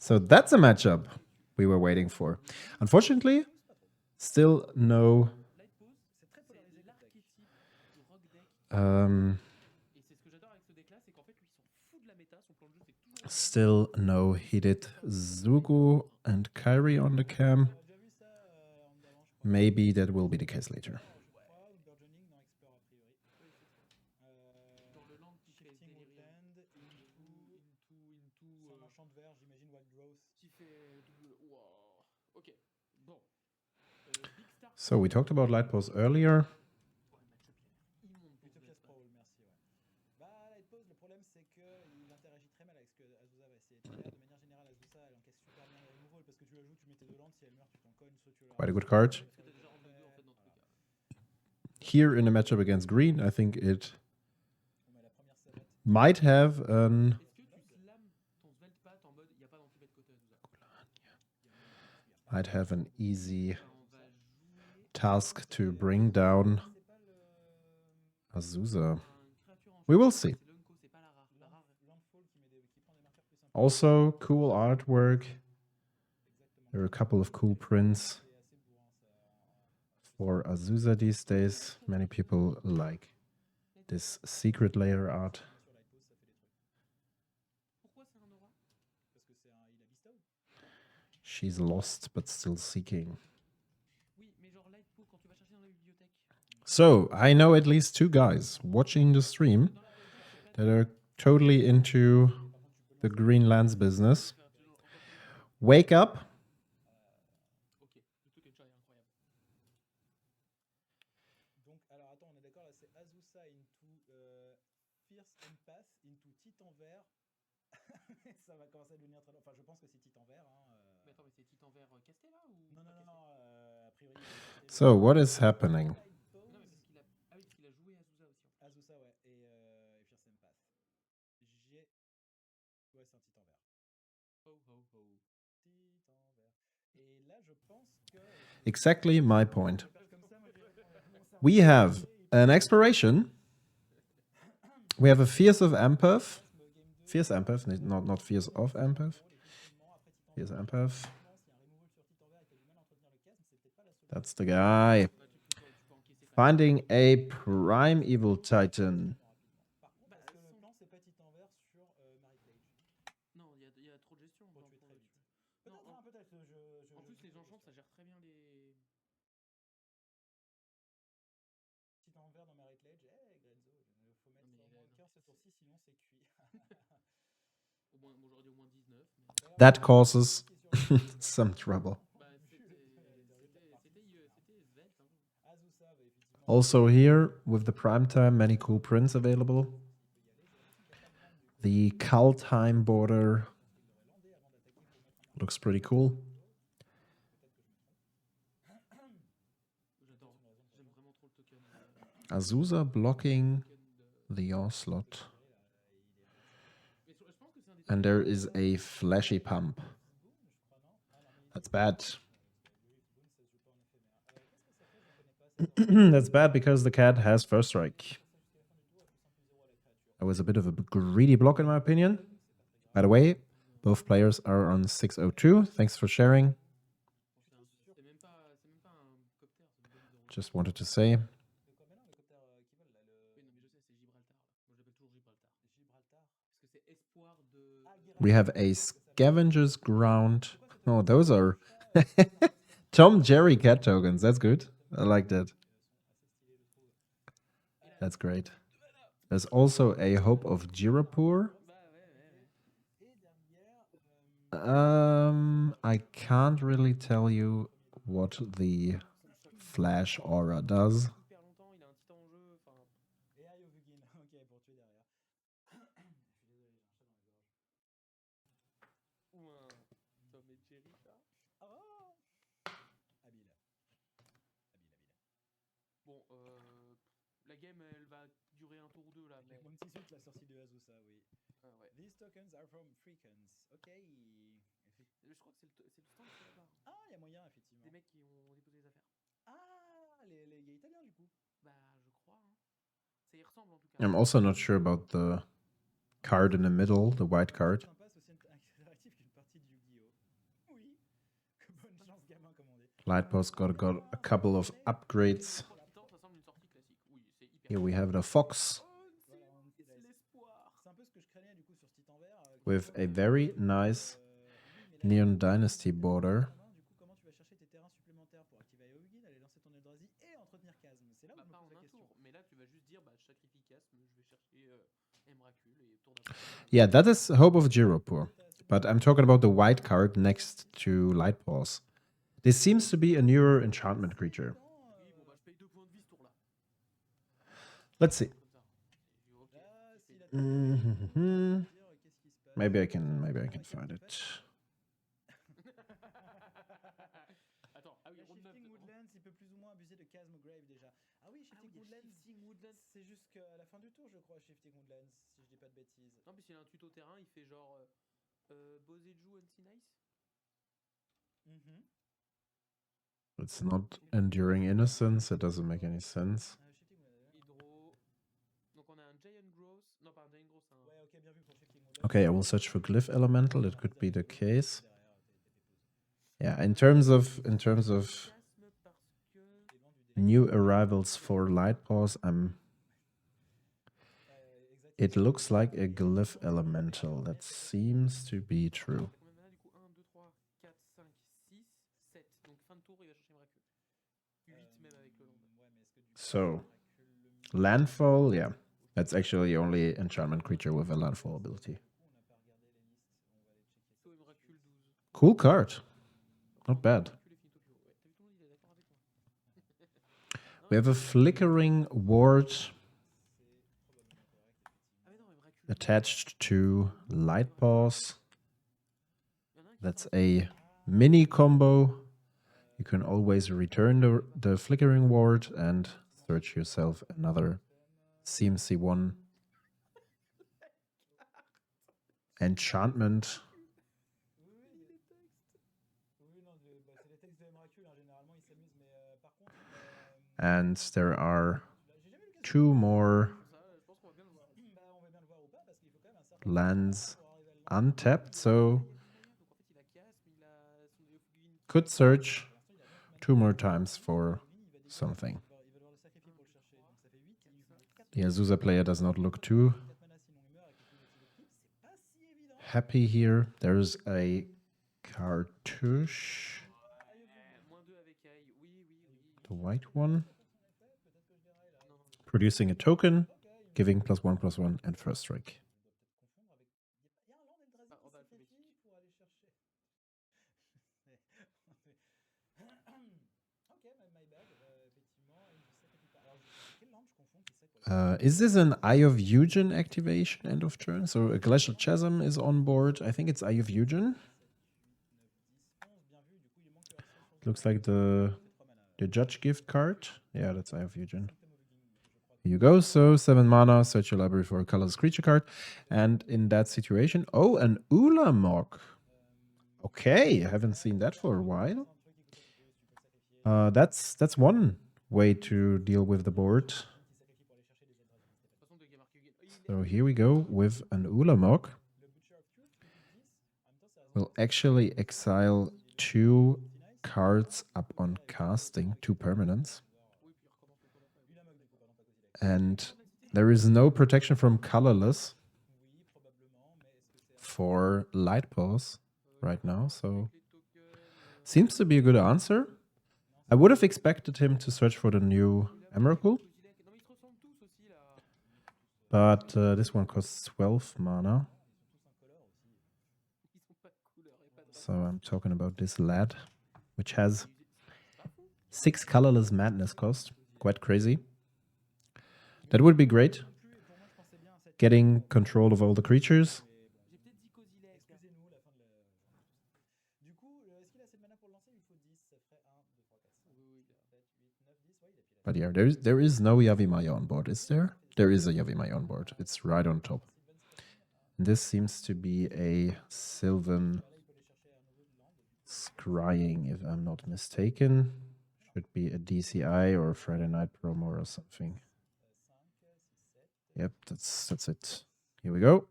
So that's a matchup we were waiting for. Unfortunately, still no... still no heated Zugu and Kyrie on the cam. Maybe that will be the case later. So we talked about Light-Paws earlier. Quite a good card. Here in a matchup against green, I think it might have an... might have an easy task to bring down Azusa. We will see. Also, cool artwork. There are a couple of cool prints for Azusa these days. Many people like this secret layer art. She's lost but still seeking. So, I know at least 2 guys watching the stream that are totally into the green lands business. Wake up. So, what is happening? Exactly my point. We have an exploration. We have a Fierce of Empath. Fierce Empath, not Fierce of Empath. Fierce Empath. That's the guy. Finding a Prime Evil Titan. That causes some trouble. Also here, with the prime time, many cool prints available. The Kaldheim border looks pretty cool. Azusa blocking the Onslaught. And there is a flashy pump. That's bad. That's bad because the cat has first strike. That was a bit of a greedy block in my opinion. By the way, both players are on 602. Thanks for sharing. Just wanted to say. We have a Scavenger's Ground. Oh, those are Tom Jerry cat tokens. That's good. I like that. That's great. There's also a Hope of Jirapur. I can't really tell you what the Flash Aura does. La game, elle va durer un tour ou deux là. Mais... Mon petit suite, la sortie de Azusa, oui. Ah, ouais. These tokens are from Freakens. Ok. Je crois que c'est le stand qui est là-bas. Ah, il y a moyen, effectivement. Des mecs qui ont déposé les affaires. Ah, les gars italiens du coup. Bah, je crois. Hein. Ça y ressemble en tout cas. I'm also not sure about the card in the middle, the white card. Light-Paws got a couple of upgrades. Here we have the Fox with a very nice Neon Dynasty border. Du coup, comment tu vas chercher tes terrains supplémentaires pour activer Aeogin, aller lancer ton Eldrazi et entretenir Chasm? C'est là où je me pose la question. Mais là, tu vas juste dire, je sacrifie Chasm, je vais chercher Emrakul et tour d'après. Yeah, that is Hope of Jiropur. But I'm talking about the white card next to Light-Paws. This seems to be a newer enchantment creature. Let's see. Maybe I can find it. Shifting Woodlands, il peut plus ou moins abuser de Chasm Grave déjà. Ah oui, Shifting Woodlands, c'est jusqu'à la fin du tour, je crois, Shifting Woodlands, si je dis pas de bêtises. Non, mais s'il a un tuto terrain, il fait genre Boseju Anti Nice. It's not Enduring Innocence, it doesn't make any sense. Okay, I will search for Glyph Elemental, it could be the case. Yeah, in terms of new arrivals for Light-Paws, it looks like a Glyph Elemental. That seems to be true. So, landfall, yeah. That's actually the only enchantment creature with a landfall ability. Cool card. Not bad. We have a flickering ward attached to Light-Paws. That's a mini combo. You can always return the flickering ward and search yourself another CMC1 enchantment. And there are two more lands untapped, so could search two more times for something. The Azusa player does not look too happy here. There's a cartouche. The white one. Producing a token, giving +1/+1 and first strike. Is this an Eye of Eugen activation end of turn? So a Glacial Chasm is on board. I think it's Eye of Eugen. Looks like the Judge Gift card. Yeah, that's Eye of Eugen. Here you go. So 7 mana, search your library for a colorless creature card. And in that situation, oh, an Ulamog. Okay, I haven't seen that for a while. That's one way to deal with the board. So here we go with an Ulamog. We'll actually exile 2 cards up on casting, 2 permanents. And there is no protection from colorless for Light-Paws right now, so seems to be a good answer. I would have expected him to search for the new Emrakul, but this one costs 12 mana. So I'm talking about this lad, which has 6 colorless madness cost. Quite crazy. That would be great. Getting control of all the creatures. But yeah, there is no Yavimaya on board, is there? There is a Yavimaya on board. It's right on top. And this seems to be a Sylvan Scrying, if I'm not mistaken. Should be a DCI or a Friday Night promo or something. Yep, that's it. Here we go.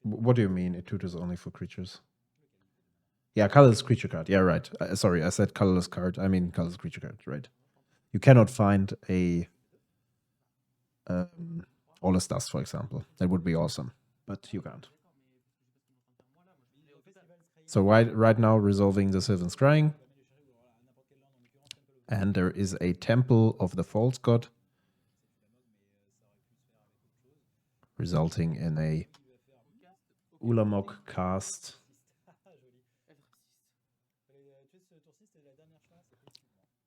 What do you mean? It tutors only for creatures. Yeah, colorless creature card. Yeah, right. Sorry, I said colorless card. I mean colorless creature card, right? You cannot find a All Stars, for example. That would be awesome, but you can't. So right now, resolving the Sylvan Scrying. And there is a Temple of the False God, resulting in a Ulamog cast.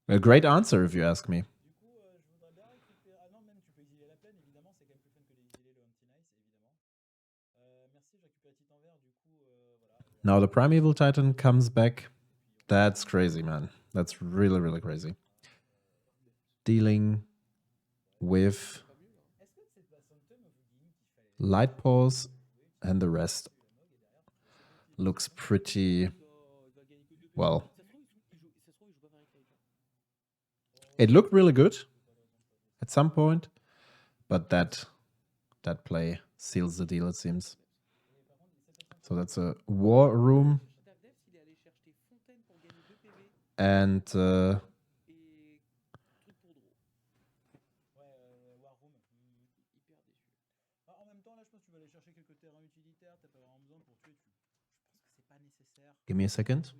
A great answer, if you ask me. Now the Primeval Titan comes back. That's crazy, man. That's really, really crazy. Dealing with Light-Paws and the rest looks pretty well. It looked really good at some point, but that play seals the deal, it seems. So that's a War Room. And give me a second.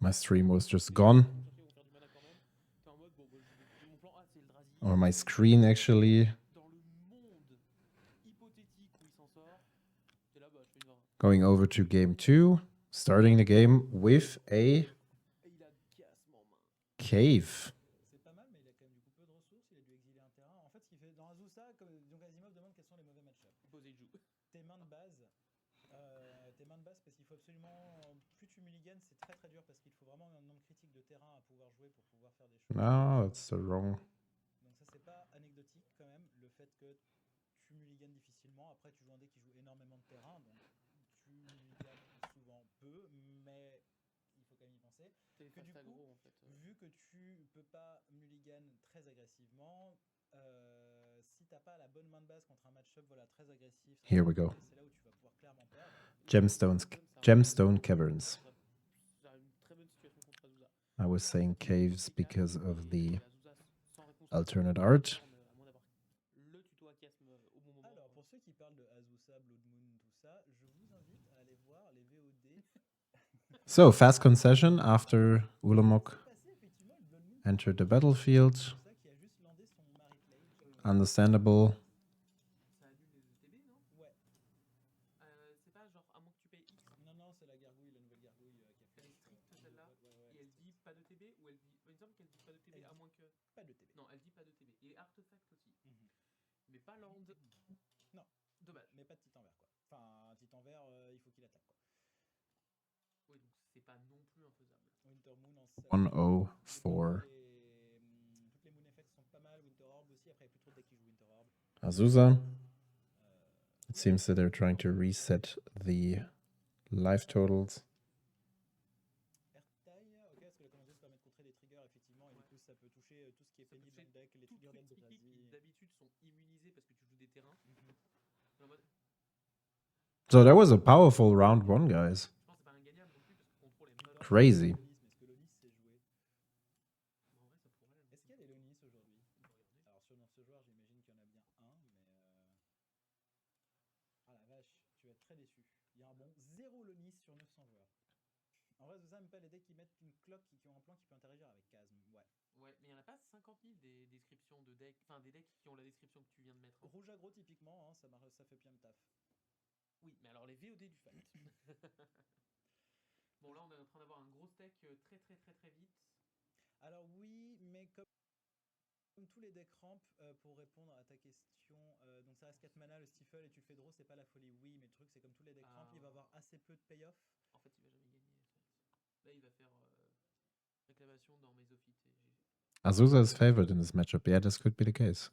My stream was just gone. Or my screen, actually. Going over to game 2. Starting the game with a cave. C'est pas mal, mais il a quand même du coup peu de ressources. Il a dû exiler un terrain. En fait, ce qu'il fait dans Azusa, donc Asimov demande quels sont les mauvais match-ups. Tes mains de base. Parce qu'il faut absolument. Plus tu mulliganes, c'est très très dur parce qu'il faut vraiment un nombre critique de terrain à pouvoir jouer pour pouvoir faire des choses. No, that's the wrong. Donc ça, c'est pas anecdotique quand même, le fait que tu mulliganes difficilement. Après, tu joues un deck qui joue énormément de terrain, donc tu mulliganes souvent peu, mais il faut quand même y penser. Que du coup, vu que tu peux pas mulligan très agressivement, si t'as pas la bonne main de base contre un match-up très agressif, here we go. C'est là où tu vas pouvoir clairement perdre. Gemstone Caverns. I was saying caves because of the alternate art. Alors, pour ceux qui parlent de Azusa, Blood Moon, tout ça, je vous invite à aller voir les VOD. So, fast concession after Ulamog entered the battlefield. Understandable. Non, c'est la gargouille, la nouvelle gargouille qui a fait. Elle est stricte celle-là, et elle dit pas de TB, ou elle dit. Il me semble qu'elle dit pas de TB à moins que. Pas de TB. Non, elle dit pas de TB. Et artefact aussi. Mais pas land. Non. Dommage. Mais pas de titan vert, quoi. Enfin, un titan vert, il faut qu'il attaque, quoi. Oui, donc c'est pas non plus infaisable. Winter Moon en 104. Toutes les Moon Effects sont pas mal. Winter Orb aussi. Après, il n'y a plus trop de decks qui jouent Winter Orb. Azusa. It seems that they're trying to reset the life totals. Airtail, ok, parce que la convention permet de contrer des triggers, effectivement, et du coup, ça peut toucher tout ce qui est pénible dans le deck, les triggers d'Eldrazi. Qui d'habitude sont immunisés parce que tu joues des terrains. So that was a powerful round 1, guys. Je pense que c'est pas ingagnable non plus parce que contrôle est pas. Crazy. Est-ce que Lonis s'est joué? Est-ce qu'il y a des Lonis aujourd'hui? Alors, dans ce joueur, j'imagine qu'il y en a bien un, mais. Ah la vache, tu vas être très déçu. Il y a un bon 0 Lonis sur 900 joueurs. En vrai, ça, même pas les decks qui mettent une cloque qui ont un plan qui peut interagir avec Chasm. Ouais. Ouais, mais il n'y en a pas 50 000 des descriptions de decks, enfin des decks qui ont la description que tu viens de mettre. Rouge aggro, typiquement, hein, ça fait bien le taf. Oui, mais alors les VOD du fight. Bon, là, on est en train d'avoir un gros stack très vite. Alors oui, mais comme tous les decks ramp, pour répondre à ta question, donc ça reste 4 mana, le stifle, et tu fais draw, c'est pas la folie. Oui, mais le truc, c'est comme tous les decks ramp, il va avoir assez peu de payoff. En fait, il va jamais gagner. Là, il va faire réclamation dans Mesophite. Azusa is favored in this matchup. Yeah, this could be the case.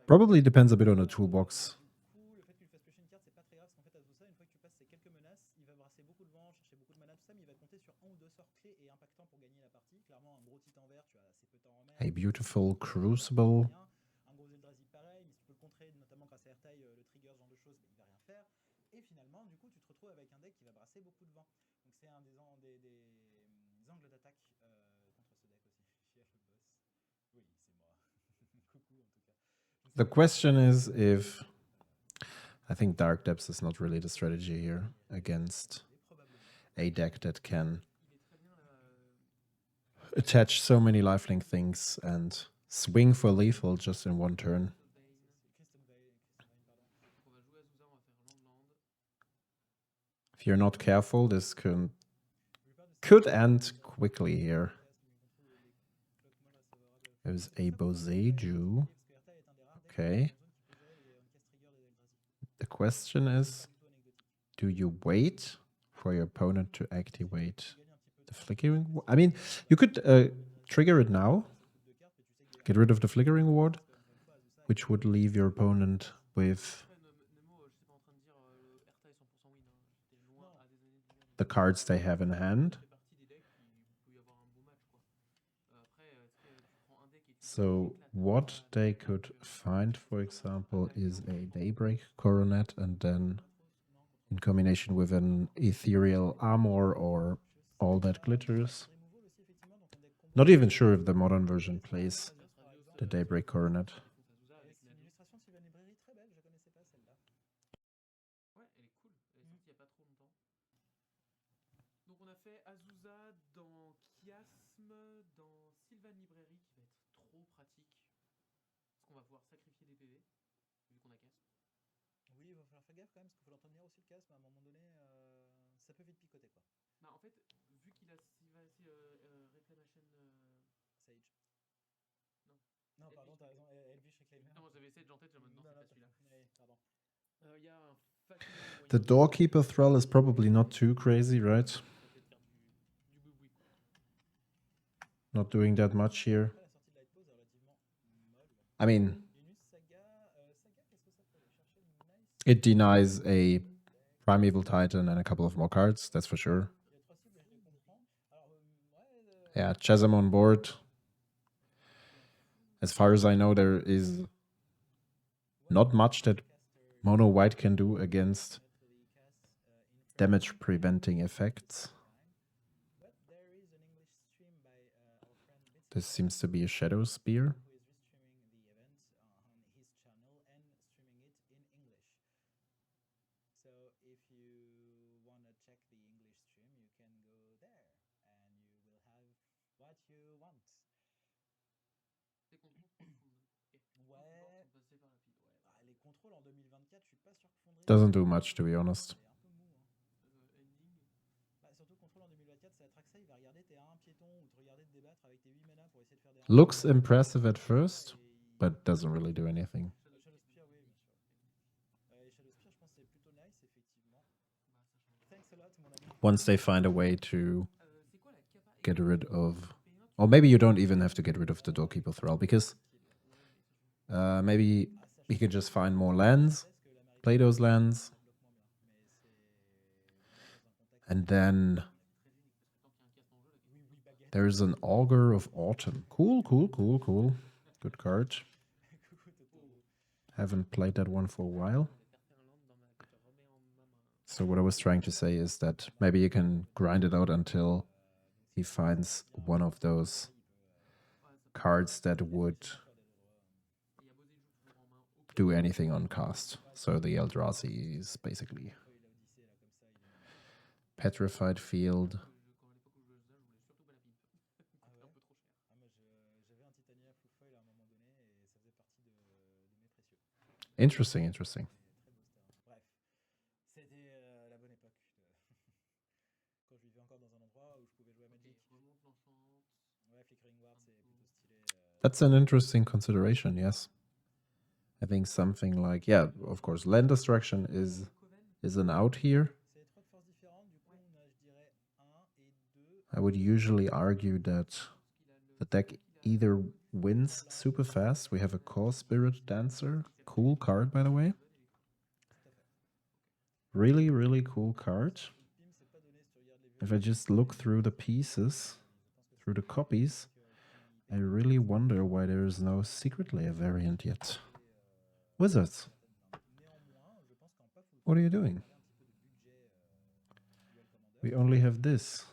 Probably depends a bit on the toolbox. Du coup, le fait qu'il fasse piocher une carte, c'est pas très grave, parce qu'en fait, Azusa, une fois que tu passes ces quelques menaces, il va brasser beaucoup de vent, chercher beaucoup de mana, tout ça, mais il va compter sur un ou deux sorts clés et impactants pour gagner la partie. Clairement, un gros titan vert, tu as assez peu de temps en remettre. A beautiful crucible. Rien. Un gros Eldrazi pareil, mais si tu peux le contrer, notamment grâce à Airtile, le trigger, ce genre de choses, il va rien faire. Et finalement, du coup, tu te retrouves avec un deck qui va brasser beaucoup de vent. Donc c'est un des angles d'attaque contre ce deck aussi. Cher le boss. Oui, c'est moi. Coucou en tout cas. The question is if I think Dark Depths is not really the strategy here against a deck that can attach so many lifelink things and swing for lethal just in one turn. If you're not careful, this could end quickly here. There's a Boseiju. Okay. The question is, do you wait for your opponent to activate the flickering? I mean, you could trigger it now, get rid of the flickering ward, which would leave your opponent with the cards they have in hand. So what they could find, for example, is a Daybreak Coronet, and then in combination with an Ethereal Armor or All That Glitters. Not even sure if the modern version plays the Daybreak Coronet. Donc on a fait Azusa dans Chiasme, dans Sylvan Librairie qui va être trop pratique. Parce qu'on va pouvoir sacrifier des PV, vu qu'on a casme. Oui, il va falloir faire gaffe quand même, parce qu'il faut l'entendre aussi le casme, à un moment donné, ça peut vite picoter quoi. Bah en fait, vu qu'il a Reclamation Sage. Non, pardon, t'as raison, Elvish Reclaimer. Non, j'avais Sage en tête, j'ai en mode non, c'est pas celui-là. Ouais, pardon. Il y a un The Doorkeeper Thrall is probably not too crazy, right? Not doing that much here. I mean, it denies a Primeval Titan and a couple of more cards, that's for sure. Yeah, Chasm on board. As far as I know, there is not much that Mono White can do against damage preventing effects. This seems to be a Shadow Spear. Doesn't do much, to be honest. Looks impressive at first, but doesn't really do anything. Once they find a way to get rid of... Or maybe you don't even have to get rid of the Doorkeeper Thrall, because maybe he could just find more lands, play those lands, and then there's an Augur of Autumn. Cool, cool, cool, cool. Good card. Haven't played that one for a while. So what I was trying to say is that maybe you can grind it out until he finds one of those cards that would do anything on cast. So the Eldrazi is basically Petrified Field. Interesting, interesting. That's an interesting consideration, yes. I think something like, yeah, of course, land destruction is an out here. I would usually argue that the deck either wins super fast. We have a Core Spirit Dancer. Cool card, by the way. Really, really cool card. If I just look through the pieces, through the copies, I really wonder why there is no secret layer variant yet. Wizards, what are you doing? We only have this.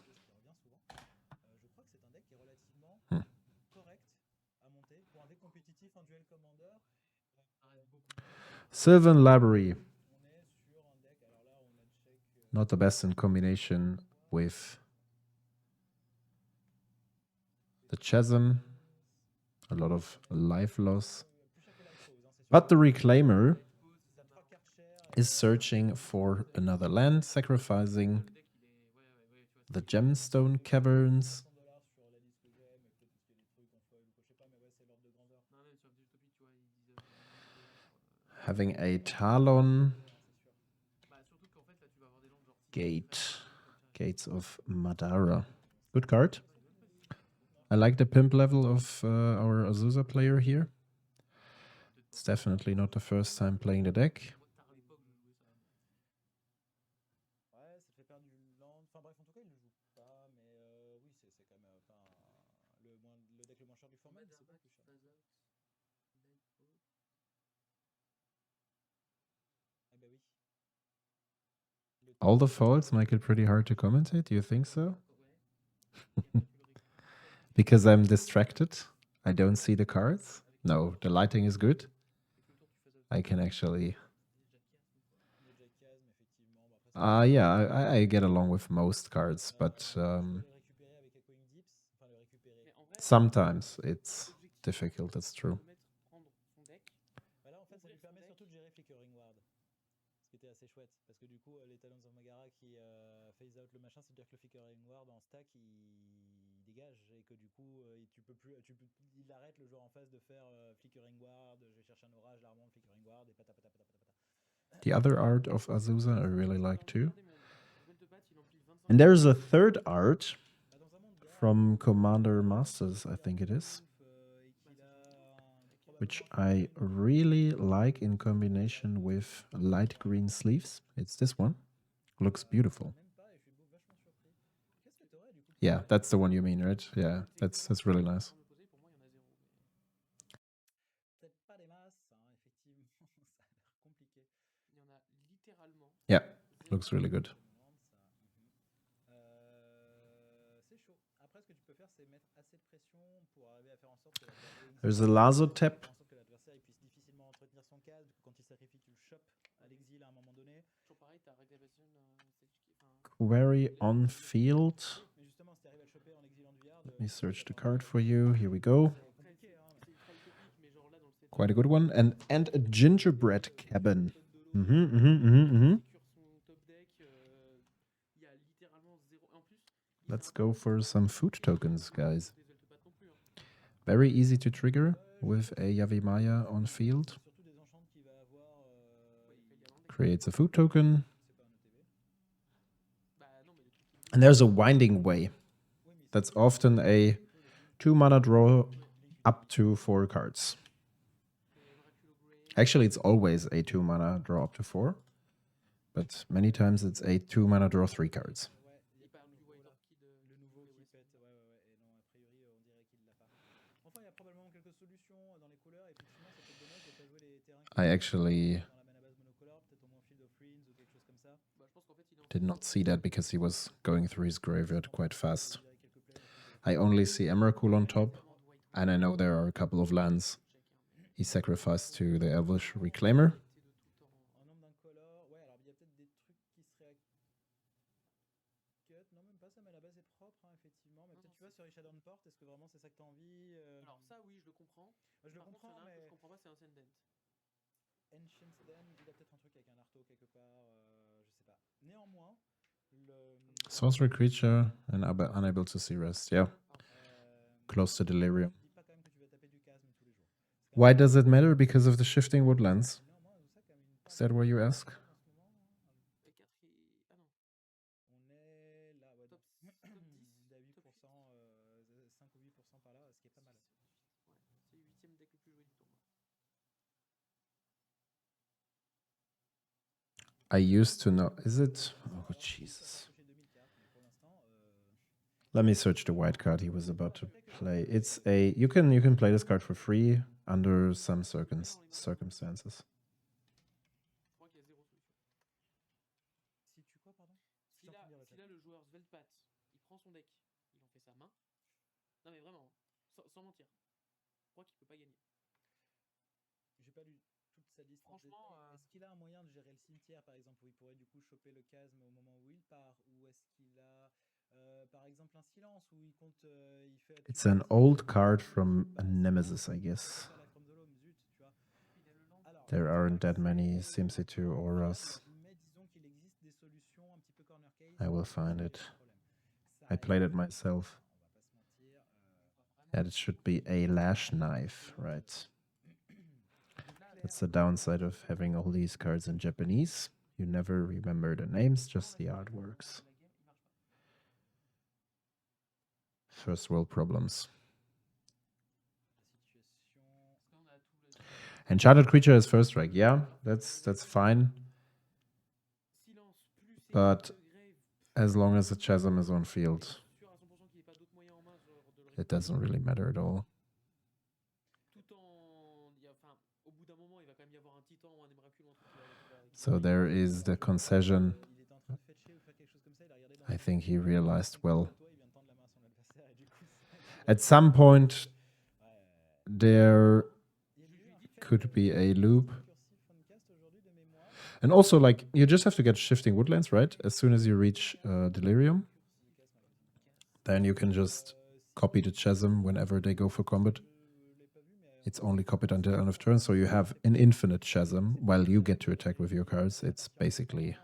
Sylvan Library. Not the best in combination with the Chasm. A lot of life loss. But the Reclaimer is searching for another land, sacrificing the Gemstone Caverns. Having a Talon Gate. Gates of Madara. Good card. I like the pimp level of our Azusa player here. It's definitely not the first time playing the deck. All the faults make it pretty hard to commentate. Do you think so? Because I'm distracted. I don't see the cards. No, the lighting is good. I can actually... yeah, I get along with most cards, but sometimes it's difficult, that's true. The other art of Azusa I really like too. And there's a third art from Commander Masters, I think it is, which I really like in combination with light green sleeves. It's this one. Looks beautiful. Yeah, that's the one you mean, right? Yeah, that's really nice. Yeah, looks really good. There's a Lazo tap. Query on field. Let me search the card for you. Here we go. Quite a good one. And a gingerbread cabin. Let's go for some food tokens, guys. Very easy to trigger with a Yavimaya on field. Creates a food token. And there's a Winding Way. That's often a 2-mana draw up to 4 cards. Actually, it's always a 2-mana draw up to 4. But many times it's a 2-mana draw 3 cards. I actually did not see that because he was going through his graveyard quite fast. I only see Emrakul on top, and I know there are a couple of lands he sacrificed to the Elvish Reclaimer. Sorcery creature and unable to see rest. Yeah. Close to delirium. Why does it matter? Because of the shifting woodlands. Is that what you ask? 8e deck le plus joué du tournoi. I used to know. Is it? Oh, Jesus. Approcher 2000 cartes, mais pour l'instant, Let me search the white card he was about to play. It's a you can play this card for free under some circumstances. Je crois qu'il y a zéro solution. si tu quoi, pardon Si là, le joueur Svelte-Pat, il prend son deck, il en fait sa main. Non mais vraiment, sans mentir. Je crois qu'il peut pas gagner. J'ai pas lu toute sa liste. Franchement, est-ce qu'il a un moyen de gérer le cimetière, par exemple, où il pourrait du coup choper le chasme au moment où il part, ou est-ce qu'il a, par exemple, un silence où il compte, il fait. It's an old card from a Nemesis, I guess. There aren't that many Sim-C2 auras. Mais disons qu'il existe des solutions un petit peu corner case. I will find it. I played it myself. Yeah, it should be a lash knife, right? That's the downside of having all these cards in Japanese. You never remember the names, just the artworks. First world problems. Enchanted creature is first strike. Yeah, that's fine. But as long as the chasm is on field, it doesn't really matter at all. So there is the concession. I think he realized, well, at some point there could be a loop. And also, like, you just have to get shifting woodlands, right? As soon as you reach Delirium, then you can just copy the chasm whenever they go for combat. It's only copied until end of turn, so you have an infinite chasm while you get to attack with your cards. It's basically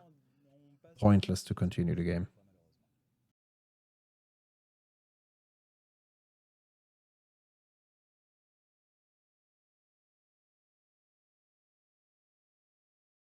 pointless to continue the game.